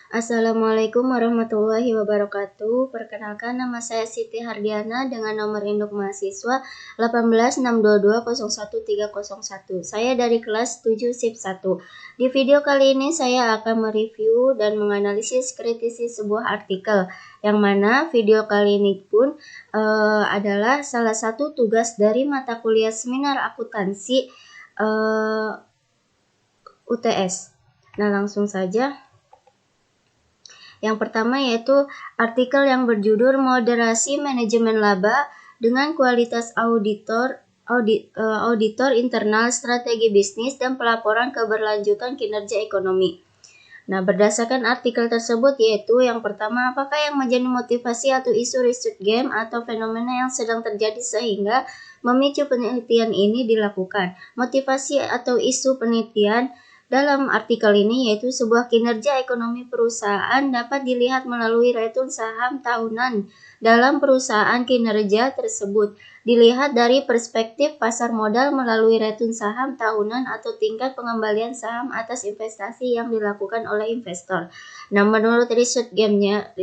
Assalamualaikum warahmatullahi wabarakatuh. Perkenalkan, nama saya Siti Hardiana dengan nomor induk mahasiswa 186220131. Saya dari kelas 7 SIP 1. Di video kali ini saya akan mereview dan menganalisis kritisi sebuah artikel, yang mana video kali ini pun adalah salah satu tugas dari mata kuliah seminar akuntansi UTS. Nah, langsung saja. Yang pertama yaitu artikel yang berjudul Moderasi Manajemen Laba dengan Kualitas Auditor Internal Strategi Bisnis dan Pelaporan Keberlanjutan Kinerja Ekonomi. Nah, berdasarkan artikel tersebut yaitu yang pertama, apakah yang menjadi motivasi atau isu research game atau fenomena yang sedang terjadi sehingga memicu penelitian ini dilakukan. Motivasi atau isu penelitian dalam artikel ini yaitu sebuah kinerja ekonomi perusahaan dapat dilihat melalui return saham tahunan dalam perusahaan kinerja tersebut. Dilihat dari perspektif pasar modal melalui return saham tahunan atau tingkat pengembalian saham atas investasi yang dilakukan oleh investor. Nah, menurut riset gapnya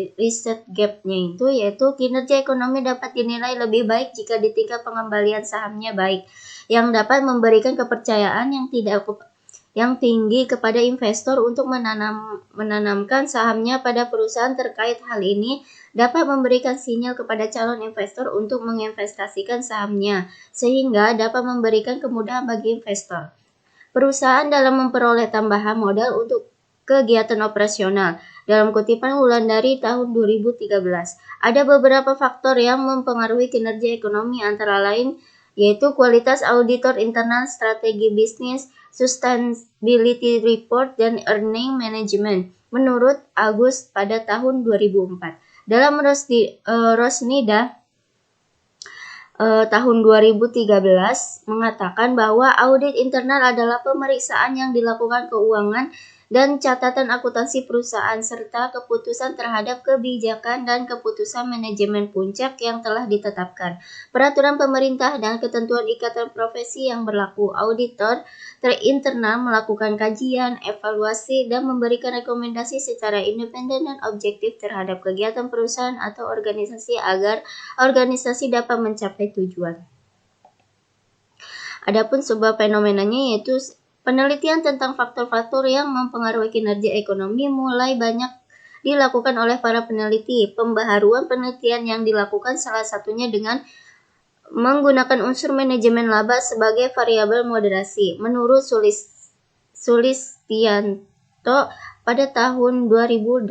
itu yaitu kinerja ekonomi dapat dinilai lebih baik jika di tingkat pengembalian sahamnya baik, yang dapat memberikan kepercayaan yang tinggi kepada investor untuk menanamkan sahamnya pada perusahaan terkait. Hal ini dapat memberikan sinyal kepada calon investor untuk menginvestasikan sahamnya, sehingga dapat memberikan kemudahan bagi investor perusahaan dalam memperoleh tambahan modal untuk kegiatan operasional. Dalam kutipan Wulandari tahun 2013, ada beberapa faktor yang mempengaruhi kinerja ekonomi, antara lain yaitu kualitas auditor internal, strategi bisnis, sustainability report, dan earning management. Menurut Agus pada tahun 2004. Dalam Rosnida tahun 2013 mengatakan bahwa audit internal adalah pemeriksaan yang dilakukan keuangan dan catatan akuntansi perusahaan serta keputusan terhadap kebijakan dan keputusan manajemen puncak yang telah ditetapkan, peraturan pemerintah dan ketentuan ikatan profesi yang berlaku. Auditor internal melakukan kajian, evaluasi, dan memberikan rekomendasi secara independen dan objektif terhadap kegiatan perusahaan atau organisasi agar organisasi dapat mencapai tujuan. Adapun sebuah fenomenanya yaitu penelitian tentang faktor-faktor yang mempengaruhi kinerja ekonomi mulai banyak dilakukan oleh para peneliti. Pembaharuan penelitian yang dilakukan salah satunya dengan menggunakan unsur manajemen laba sebagai variabel moderasi. Menurut Sulistianto pada tahun 2008,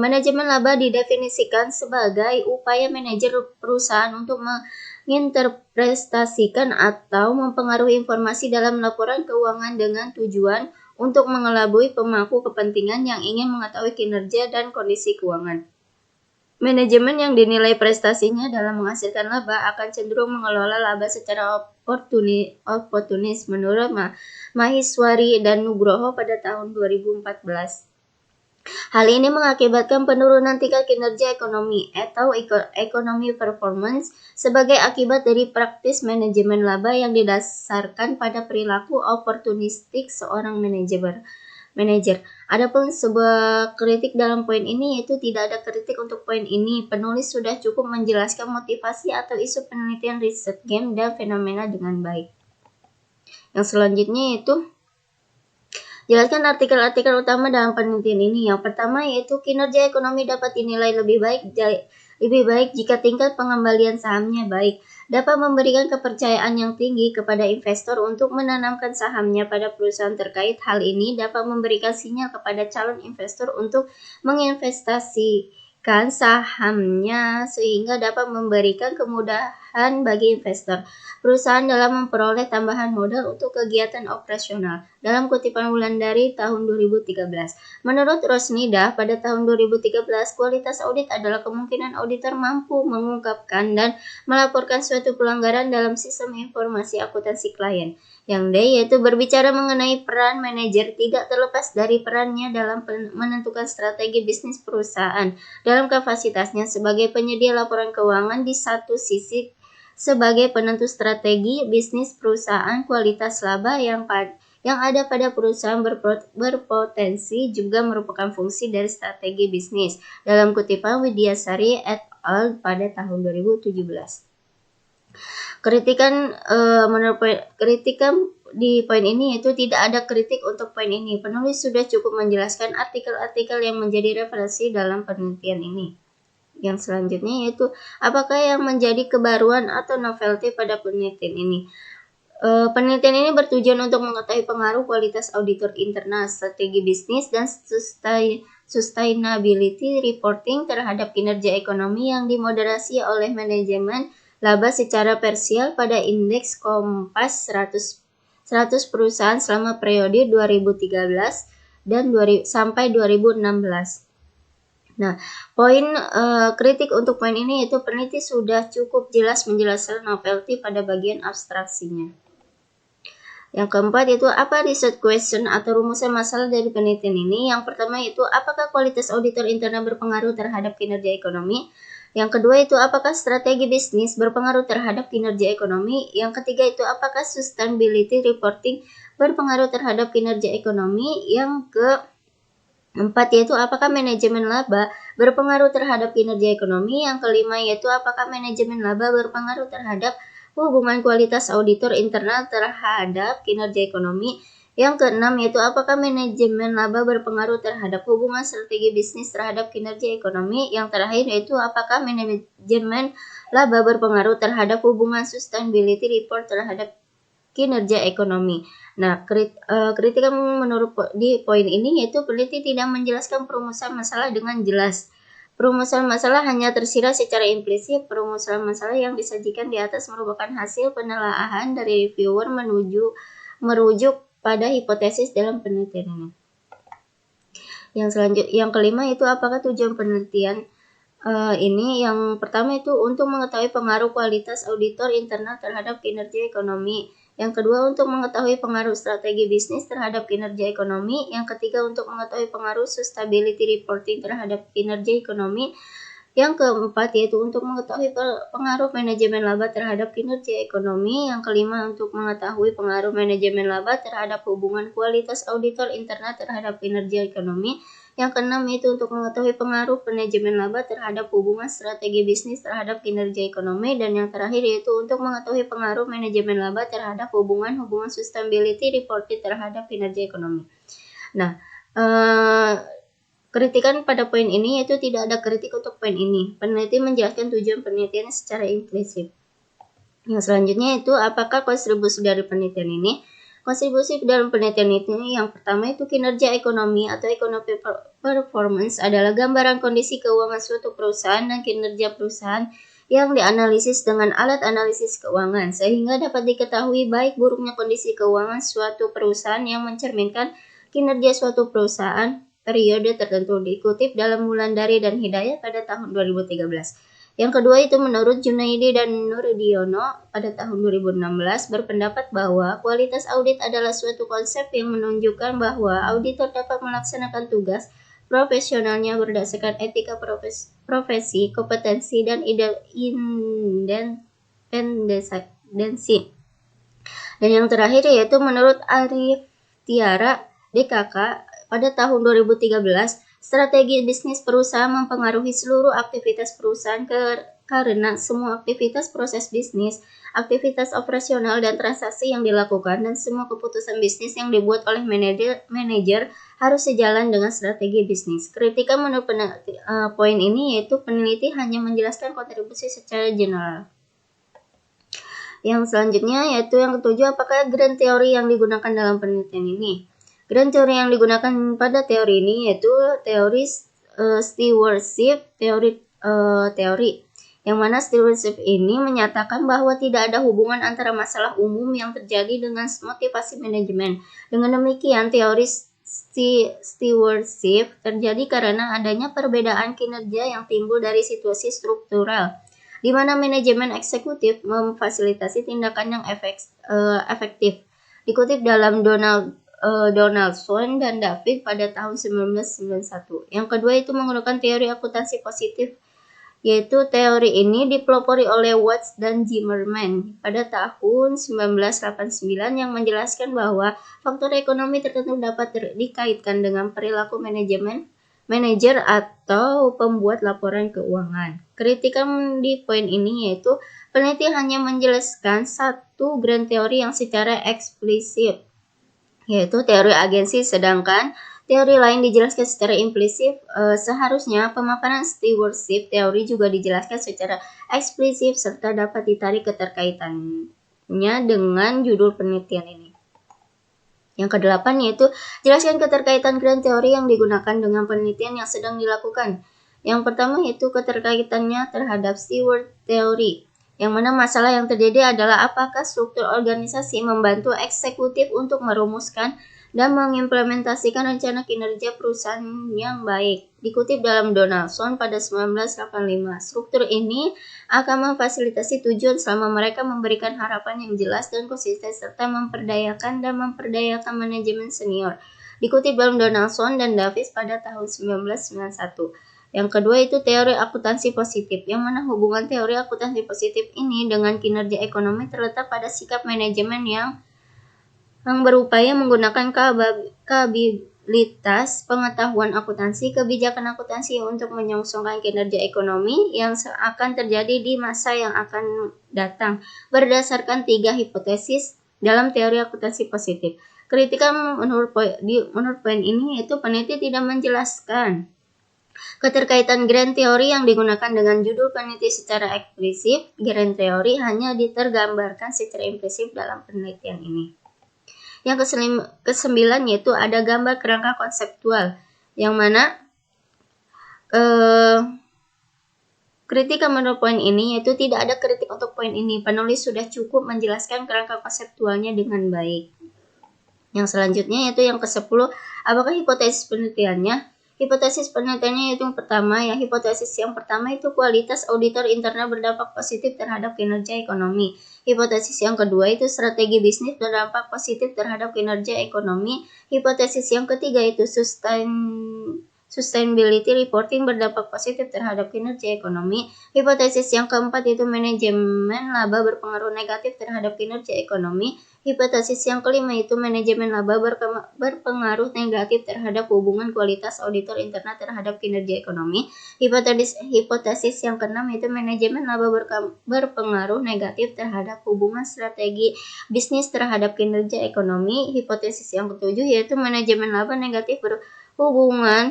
manajemen laba didefinisikan sebagai upaya manajer perusahaan untuk menginterpretasikan atau mempengaruhi informasi dalam laporan keuangan dengan tujuan untuk mengelabui pemangku kepentingan yang ingin mengetahui kinerja dan kondisi keuangan. Manajemen yang dinilai prestasinya dalam menghasilkan laba akan cenderung mengelola laba secara oportunis menurut Maheswari dan Nugroho pada tahun 2014. Hal ini mengakibatkan penurunan tingkat kinerja ekonomi atau ekonomi performance sebagai akibat dari praktis manajemen laba yang didasarkan pada perilaku oportunistik seorang manajer. Adapun sebuah kritik dalam poin ini yaitu tidak ada kritik untuk poin ini. Penulis sudah cukup menjelaskan motivasi atau isu penelitian riset game dan fenomena dengan baik. Yang selanjutnya yaitu jelaskan artikel-artikel utama dalam penelitian ini. Yang pertama yaitu kinerja ekonomi dapat dinilai lebih baik jika tingkat pengembalian sahamnya baik, dapat memberikan kepercayaan yang tinggi kepada investor untuk menanamkan sahamnya pada perusahaan terkait. Hal ini dapat memberikan sinyal kepada calon investor untuk menginvestasikan sahamnya sehingga dapat memberikan kemudahan bagi investor perusahaan dalam memperoleh tambahan modal untuk kegiatan operasional. Dalam kutipan Wulandari tahun 2013. Menurut Rosnida pada tahun 2013, kualitas audit adalah kemungkinan auditor mampu mengungkapkan dan melaporkan suatu pelanggaran dalam sistem informasi akuntansi klien. Yang D yaitu berbicara mengenai peran manajer tidak terlepas dari perannya dalam menentukan strategi bisnis perusahaan dalam kapasitasnya sebagai penyedia laporan keuangan di satu sisi sebagai penentu strategi bisnis perusahaan, kualitas laba yang ada pada perusahaan berpotensi juga merupakan fungsi dari strategi bisnis. Dalam kutipan Widyasari et al. Pada tahun 2017. Kritikan di poin ini yaitu tidak ada kritik untuk poin ini. Penulis sudah cukup menjelaskan artikel-artikel yang menjadi referensi dalam penelitian ini. Yang selanjutnya yaitu apakah yang menjadi kebaruan atau novelty pada penelitian ini. Penelitian ini bertujuan untuk mengetahui pengaruh kualitas auditor internal, strategi bisnis, dan sustainability reporting terhadap kinerja ekonomi yang dimoderasi oleh manajemen laba secara parsial pada indeks Kompas 100 perusahaan selama periode 2013 dan sampai 2016. Nah, poin kritik untuk poin ini yaitu peneliti sudah cukup jelas menjelaskan novelty pada bagian abstraksinya. Yang keempat itu apa research question atau rumusan masalah dari penelitian ini. Yang pertama itu apakah kualitas auditor internal berpengaruh terhadap kinerja ekonomi. Yang kedua itu apakah strategi bisnis berpengaruh terhadap kinerja ekonomi. Yang ketiga itu apakah sustainability reporting berpengaruh terhadap kinerja ekonomi. Yang keempat yaitu apakah manajemen laba berpengaruh terhadap kinerja ekonomi. Yang kelima yaitu apakah manajemen laba berpengaruh terhadap hubungan kualitas auditor internal terhadap kinerja ekonomi. Yang keenam yaitu apakah manajemen laba berpengaruh terhadap hubungan strategi bisnis terhadap kinerja ekonomi. Yang terakhir yaitu apakah manajemen laba berpengaruh terhadap hubungan sustainability report terhadap kinerja ekonomi. Nah, kritikan menurut di poin ini yaitu peneliti tidak menjelaskan perumusan masalah dengan jelas. Perumusan masalah hanya tersirat secara implisit. Perumusan masalah yang disajikan di atas merupakan hasil penelaahan dari reviewer merujuk pada hipotesis dalam penelitian ini. Yang kelima itu apakah tujuan penelitian ini. Yang pertama itu untuk mengetahui pengaruh kualitas auditor internal terhadap kinerja ekonomi. Yang kedua untuk mengetahui pengaruh strategi bisnis terhadap kinerja ekonomi. Yang ketiga untuk mengetahui pengaruh sustainability reporting terhadap kinerja ekonomi. Yang keempat yaitu untuk mengetahui pengaruh manajemen laba terhadap kinerja ekonomi. Yang kelima untuk mengetahui pengaruh manajemen laba terhadap hubungan kualitas auditor internal terhadap kinerja ekonomi. Yang keenam yaitu untuk mengetahui pengaruh manajemen laba terhadap hubungan strategi bisnis terhadap kinerja ekonomi. Dan yang terakhir yaitu untuk mengetahui pengaruh manajemen laba terhadap hubungan sustainability reporting terhadap kinerja ekonomi. Nah, kritikan pada poin ini yaitu tidak ada kritik untuk poin ini. Peneliti menjelaskan tujuan penelitian secara implisit. Yang selanjutnya itu apakah kontribusi dari penelitian ini? Kontribusi dalam penelitian ini yang pertama itu kinerja ekonomi atau economic performance adalah gambaran kondisi keuangan suatu perusahaan dan kinerja perusahaan yang dianalisis dengan alat analisis keuangan sehingga dapat diketahui baik buruknya kondisi keuangan suatu perusahaan yang mencerminkan kinerja suatu perusahaan periode tertentu. Dikutip dalam Wulandari dan Hidayat pada tahun 2013. Yang kedua itu menurut Junaidi dan Nurdiono pada tahun 2016 berpendapat bahwa kualitas audit adalah suatu konsep yang menunjukkan bahwa auditor dapat melaksanakan tugas profesionalnya berdasarkan etika profesi, kompetensi, dan independensi. Dan yang terakhir yaitu menurut Arif Tiara DKK pada tahun 2013, strategi bisnis perusahaan mempengaruhi seluruh aktivitas perusahaan karena semua aktivitas proses bisnis, aktivitas operasional dan transaksi yang dilakukan, dan semua keputusan bisnis yang dibuat oleh manajer harus sejalan dengan strategi bisnis. Kritikan menurut poin ini yaitu peneliti hanya menjelaskan kontribusi secara general. Yang selanjutnya yaitu yang ketujuh, apakah grand teori yang digunakan dalam penelitian ini? Grand teori yang digunakan pada teori ini yaitu teori stewardship teori yang mana stewardship ini menyatakan bahwa tidak ada hubungan antara masalah umum yang terjadi dengan motivasi manajemen. Dengan demikian, teori stewardship terjadi karena adanya perbedaan kinerja yang timbul dari situasi struktural, di mana manajemen eksekutif memfasilitasi tindakan yang efektif. Dikutip dalam Donaldson dan David pada tahun 1991. Yang kedua itu menggunakan teori akuntansi positif yaitu teori ini dipelopori oleh Watts dan Zimmerman pada tahun 1989 yang menjelaskan bahwa faktor ekonomi tertentu dapat dikaitkan dengan perilaku manajer atau pembuat laporan keuangan. Kritikan di poin ini yaitu peneliti hanya menjelaskan satu grand teori yang secara eksplisit, yaitu teori agensi, sedangkan teori lain dijelaskan secara implisit. Seharusnya pemaparan stewardship teori juga dijelaskan secara eksplisit serta dapat ditarik keterkaitannya dengan judul penelitian ini. Yang kedelapan yaitu jelaskan keterkaitan grand teori yang digunakan dengan penelitian yang sedang dilakukan. Yang pertama yaitu keterkaitannya terhadap steward teori, yang mana masalah yang terjadi adalah apakah struktur organisasi membantu eksekutif untuk merumuskan dan mengimplementasikan rencana kinerja perusahaan yang baik. Dikutip dalam Donaldson pada 1985, struktur ini akan memfasilitasi tujuan selama mereka memberikan harapan yang jelas dan konsisten serta memperdayakan manajemen senior. Dikutip dalam Donaldson dan Davis pada tahun 1991. Yang kedua itu teori akuntansi positif, yang mana hubungan teori akuntansi positif ini dengan kinerja ekonomi terletak pada sikap manajemen yang berupaya menggunakan kapabilitas pengetahuan akuntansi, kebijakan akuntansi untuk menyongsongkan kinerja ekonomi yang akan terjadi di masa yang akan datang berdasarkan 3 hipotesis dalam teori akuntansi positif. Kritikan menurut poin ini yaitu peneliti tidak menjelaskan keterkaitan grand teori yang digunakan dengan judul peneliti secara eksplisit. Grand teori hanya ditergambarkan secara implisit dalam penelitian ini. Yang kesembilan yaitu ada gambar kerangka konseptual, yang mana kritik menurut poin ini yaitu tidak ada kritik untuk poin ini. Penulis sudah cukup menjelaskan kerangka konseptualnya dengan baik. Yang selanjutnya yaitu yang ke-10, apakah hipotesis penelitiannya? Hipotesis penelitiannya yaitu hipotesis yang pertama itu kualitas auditor internal berdampak positif terhadap kinerja ekonomi. Hipotesis yang kedua itu strategi bisnis berdampak positif terhadap kinerja ekonomi. Hipotesis yang ketiga itu sustainability reporting berdampak positif terhadap kinerja ekonomi. Hipotesis yang keempat itu manajemen laba berpengaruh negatif terhadap kinerja ekonomi. Hipotesis yang kelima itu manajemen laba berpengaruh negatif terhadap hubungan kualitas auditor internal terhadap kinerja ekonomi. Hipotesis yang keenam itu manajemen laba berpengaruh negatif terhadap hubungan strategi bisnis terhadap kinerja ekonomi. Hipotesis yang ketujuh yaitu manajemen laba negatif berhubungan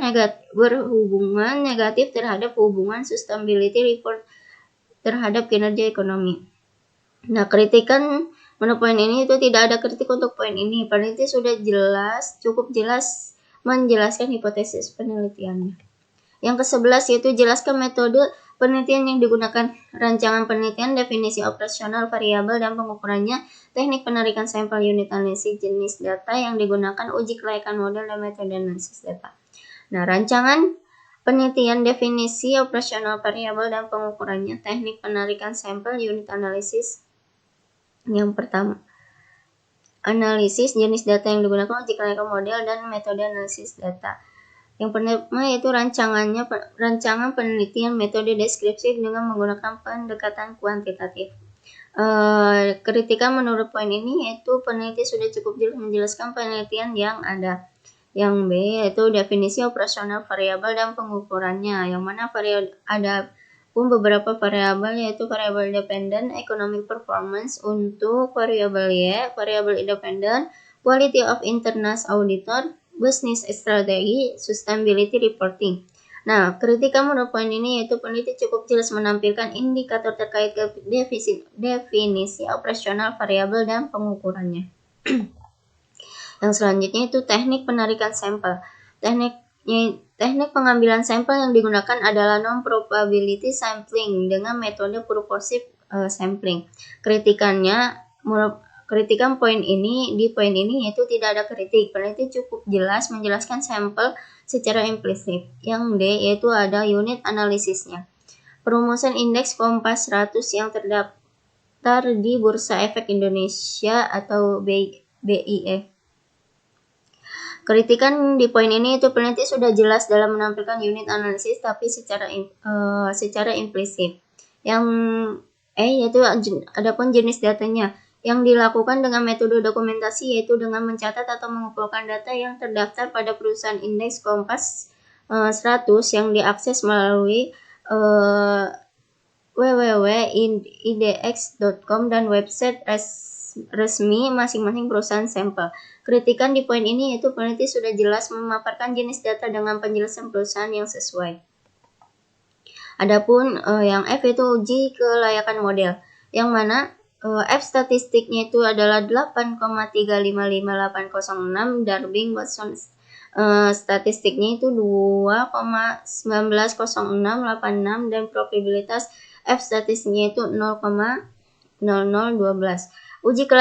negatif terhadap hubungan sustainability report terhadap kinerja ekonomi. Nah, kritikan menurut poin ini itu tidak ada kritik untuk poin ini. Peneliti sudah cukup jelas menjelaskan hipotesis penelitiannya. Yang ke-11 yaitu jelaskan metode penelitian yang digunakan, rancangan penelitian, definisi operasional variabel dan pengukurannya, teknik penarikan sampel, unit analisis, jenis data yang digunakan, uji kelayakan model dan metode analisis data. Nah, rancangan penelitian, definisi operasional variabel dan pengukurannya, teknik penarikan sampel, unit analisis. Yang pertama, analisis, jenis data yang digunakan, uji kelayakan model dan metode analisis data. Yang pertama yaitu rancangan penelitian, metode deskripsi dengan menggunakan pendekatan kuantitatif. Kritikan menurut poin ini yaitu peneliti sudah cukup jelas menjelaskan penelitian yang ada. Yang B yaitu definisi operasional variabel dan pengukurannya, yang mana ada pun beberapa variabel yaitu variabel dependent, economic performance. Untuk variabel Y, variabel independent, quality of internal auditor, business strategy, sustainability reporting. Nah, kritikan menurut poin ini yaitu peneliti cukup jelas menampilkan indikator terkait ke definisi operasional variabel dan pengukurannya. Yang selanjutnya itu teknik penarikan sampel. Teknik pengambilan sampel yang digunakan adalah non-probability sampling dengan metode purposive sampling. Kritikan poin ini yaitu tidak ada kritik. Peneliti cukup jelas menjelaskan sampel secara implisit. Yang D yaitu ada unit analisisnya. Perumusan indeks Kompas 100 yang terdaftar di Bursa Efek Indonesia atau BIF. Kritikan di poin ini itu peneliti sudah jelas dalam menampilkan unit analisis tapi secara implisit. Yang yaitu adapun jenis datanya yang dilakukan dengan metode dokumentasi yaitu dengan mencatat atau mengumpulkan data yang terdaftar pada perusahaan indeks Kompas 100 yang diakses melalui www.idx.com dan website resmi masing-masing perusahaan sampel. Kritikan di poin ini yaitu peneliti sudah jelas memaparkan jenis data dengan penjelasan perusahaan yang sesuai. Adapun yang F itu uji kelayakan model, yang mana F statistiknya itu adalah 8,355806, Darby Watson statistiknya itu 2,190686 dan probabilitas F statistiknya itu 0,0012. Uji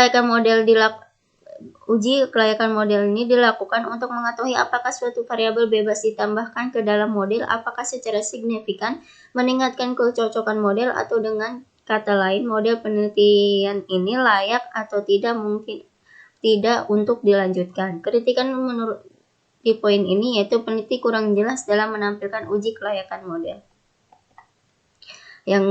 kelayakan model ini dilakukan untuk mengetahui apakah suatu variabel bebas ditambahkan ke dalam model apakah secara signifikan meningkatkan kecocokan model atau dengan kata lain model penelitian ini layak atau tidak untuk dilanjutkan. Kritikan menurut di poin ini yaitu peneliti kurang jelas dalam menampilkan uji kelayakan model. Yang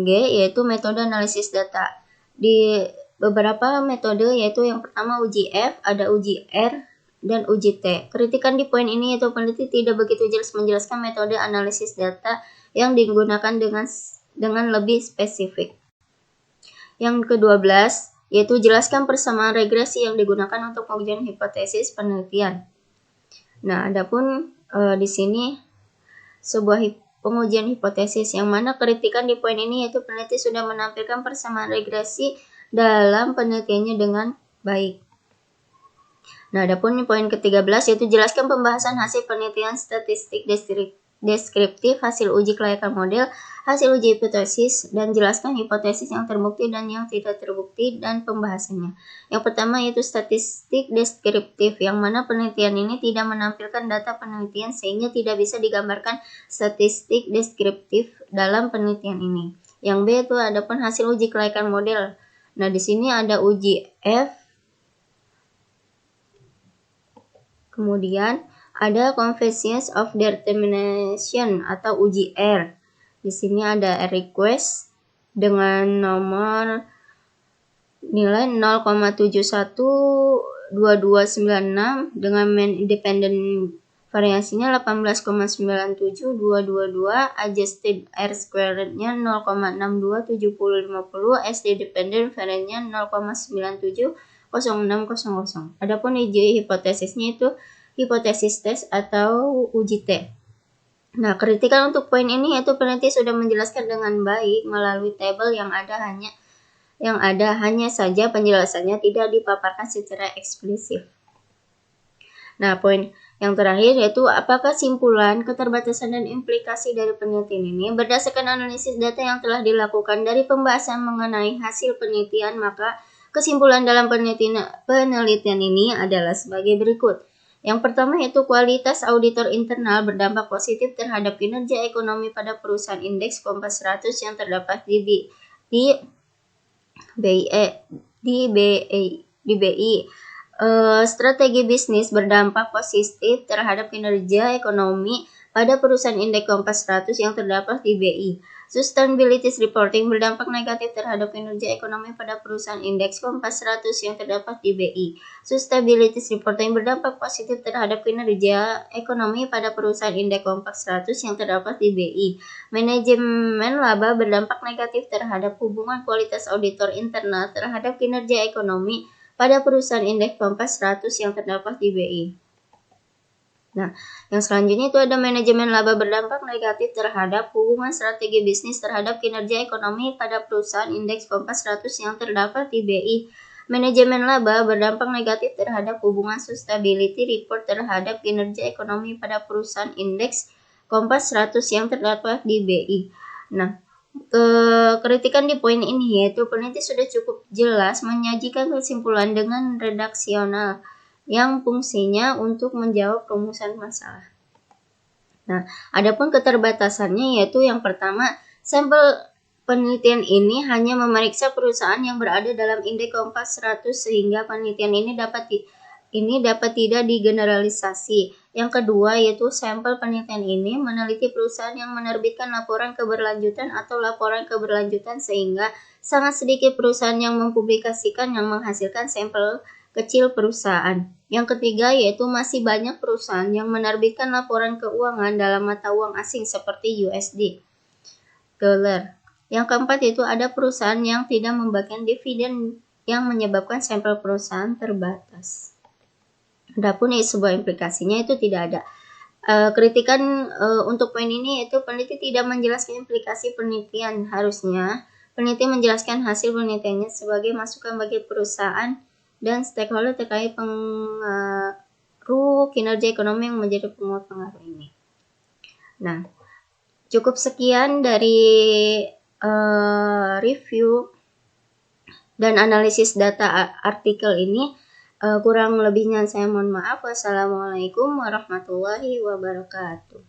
G yaitu metode analisis data. Di beberapa metode yaitu yang pertama uji F, ada uji R, dan uji T. Kritikan di poin ini yaitu peneliti tidak begitu jelas menjelaskan metode analisis data yang digunakan dengan lebih spesifik. Yang ke-12 yaitu jelaskan persamaan regresi yang digunakan untuk pengujian hipotesis penelitian. Nah, adapun di sini sebuah pengujian hipotesis yang mana kritikan di poin ini yaitu peneliti sudah menampilkan persamaan regresi dalam penelitiannya dengan baik. Nah, adapun poin ke-13 yaitu jelaskan pembahasan hasil penelitian statistik deskriptif, hasil uji kelayakan model, hasil uji hipotesis, dan jelaskan hipotesis yang terbukti dan yang tidak terbukti dan pembahasannya. Yang pertama yaitu statistik deskriptif, yang mana penelitian ini tidak menampilkan data penelitian sehingga tidak bisa digambarkan statistik deskriptif dalam penelitian ini. Yang B itu adapun hasil uji kelayakan model. Nah, di sini ada uji F, kemudian ada Confessions of Determination atau uji R. Di sini ada request dengan nomor nilai 0,712296 dengan mean independent variasinya 18,97222, adjusted R squared-nya 0,627050, SD dependent variance-nya 0,970600. Adapun uji hipotesisnya itu hipotesis tes atau uji T. Nah, kritikan untuk poin ini yaitu peneliti sudah menjelaskan dengan baik melalui tabel yang ada hanya saja penjelasannya tidak dipaparkan secara eksplisit. Nah, poin yang terakhir yaitu apakah kesimpulan, keterbatasan dan implikasi dari penelitian ini berdasarkan analisis data yang telah dilakukan dari pembahasan mengenai hasil penelitian, maka kesimpulan dalam penelitian ini adalah sebagai berikut. Yang pertama yaitu kualitas auditor internal berdampak positif terhadap kinerja ekonomi pada perusahaan indeks Kompas 100 yang terdapat di BI. Strategi bisnis berdampak positif terhadap kinerja ekonomi pada perusahaan indeks Kompas 100 yang terdapat di BI. Sustainability reporting berdampak negatif terhadap kinerja ekonomi pada perusahaan indeks Kompas 100 yang terdapat di BI. Sustainability reporting berdampak positif terhadap kinerja ekonomi pada perusahaan indeks Kompas 100 yang terdapat di BI. Manajemen laba berdampak negatif terhadap hubungan kualitas auditor internal terhadap kinerja ekonomi pada perusahaan indeks Kompas 100 yang terdapat di BI. Nah, yang selanjutnya itu ada manajemen laba berdampak negatif terhadap hubungan strategi bisnis terhadap kinerja ekonomi pada perusahaan indeks Kompas 100 yang terdapat di BI. Manajemen laba berdampak negatif terhadap hubungan sustainability report terhadap kinerja ekonomi pada perusahaan indeks Kompas 100 yang terdapat di BI. Nah, kritikan di poin ini yaitu peneliti sudah cukup jelas menyajikan kesimpulan dengan redaksional yang fungsinya untuk menjawab rumusan masalah. Nah, adapun keterbatasannya yaitu yang pertama, sampel penelitian ini hanya memeriksa perusahaan yang berada dalam indeks Kompas 100 sehingga penelitian ini dapat ini dapat tidak digeneralisasi. Yang kedua yaitu sampel penelitian ini meneliti perusahaan yang menerbitkan laporan keberlanjutan atau laporan keberlanjutan sehingga sangat sedikit perusahaan yang mempublikasikan yang menghasilkan sampel kecil perusahaan. Yang ketiga yaitu masih banyak perusahaan yang menerbitkan laporan keuangan dalam mata uang asing seperti USD, dolar. Yang keempat yaitu ada perusahaan yang tidak membagikan dividen yang menyebabkan sampel perusahaan terbatas. Adapun sebuah implikasinya itu tidak ada. Kritikan untuk poin ini yaitu peneliti tidak menjelaskan implikasi penelitian. Harusnya peneliti menjelaskan hasil penelitiannya sebagai masukan bagi perusahaan dan stakeholder terkait pengaruh kinerja ekonomi yang menjadi penguat pengaruh ini. Nah, cukup sekian dari review dan analisis data artikel ini. Kurang lebihnya saya mohon maaf. Wassalamualaikum warahmatullahi wabarakatuh.